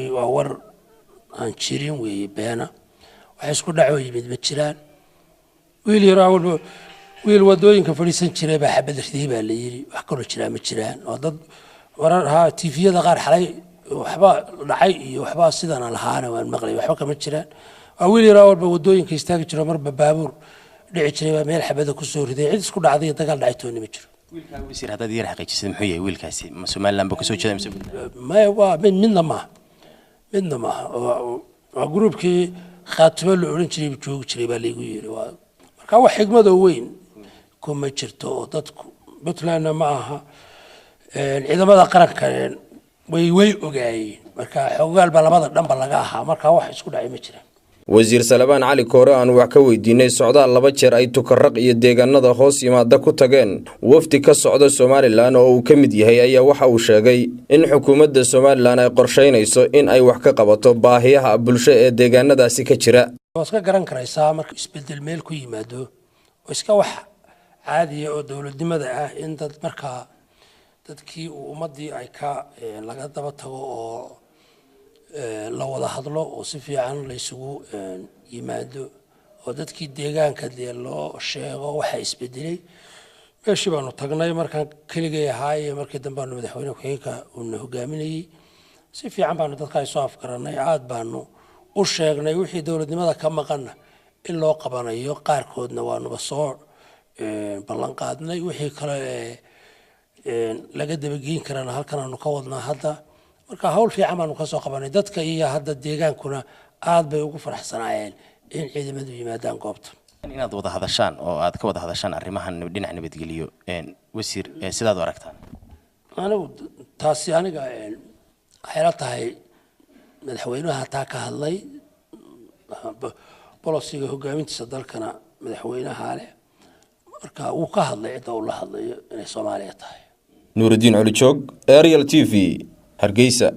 war aan jirin weeye beena waxay isku dhaco yimid ma jiraan wiil wadooyinka fadhiisan jiray baa xabad ridii baa la yiri wax kale jira ma jiraan oo dad warar ha TV-yada qaar xalay waxba dhacay iyo waxba sidana lahaana waan maqlay waxba kama jiraan wiil yar walba wadooyinka istaagi jiro marba baabuur dhici jiray baa meel xabada ku soo riday cid isku dhacday dagaal dhacay toona ma jiro wiilka wasiir hadda yar xaqiijisay muxuu yahay wiilkaasi Soomaaliland ba ka soo jeeday ma waa midna ma waa groupkii khaatimo la oran jiray joogi jiray baa leeyahay yiri waa marka wax xigmado weyn kuma jirto oo dadku Puntland ma aha ciidamada qaranka way ogaayeen marka xogaal baa labada dhanba laga ahaa marka wax isku dhacay ma jiraan wasiir Salabaan Cali Koore aan wax ka weydiinay socdaal laba jeer ay tukarraq iyo deegaanada hoos yimaada ku tageen wafdi ka socda Soomaaliland oo uu ka mid yahay ayaa waxa uu sheegay in xukuumadda Soomaaliland ay qorsheynayso in ay wax ka qabato baahiyaha bulshada ee deegaanadaasi ka jira iska garan karaysaa marka isbedel meel ku yimaado oo iska wax caadi ah oo dawladnimada ah in dad marka dadkii ummadii ay ka laga daba tago oo la wada hadlo oo si fiican la isugu yimaado oo dadkii deegaanka loo sheego waxa isbedelay meeshii baanu tagnay markaan kaliya ahaay markii dambe aanu madaxweyne ku-xigeenka uu hogaaminayay si fiican baanu dadka ay soo afkaranay aad baanu u sheegnay wixii dawladnimada ka maqan in loo qabanayo qaarkoodna waanu soo ballan qaadnay wixii kale laga dabageyn karana halkan aanu ka wadnaa hadda marka hawl fiican baanu ka soo qabanay dadka iyo hadda deegaankuna aad bay ugu faraxsanaayeen in ciidamadu yimaadaan goobta inaad wada hadashaan oo aad ka wada hadashaan arrimahan dhinaca nabadgeliyo wasiir sidaad u aragtaan anigu taasi aniga waxay la tahay madaxweynaha taa ka hadlay bolosiga hogaamintiisa dalkana madaxweynaha leh marka uu ka hadlay cidda uu la hadlayo inay Soomaaliya tahay Nuruddin Cali Joog Ariel TV Hargeysa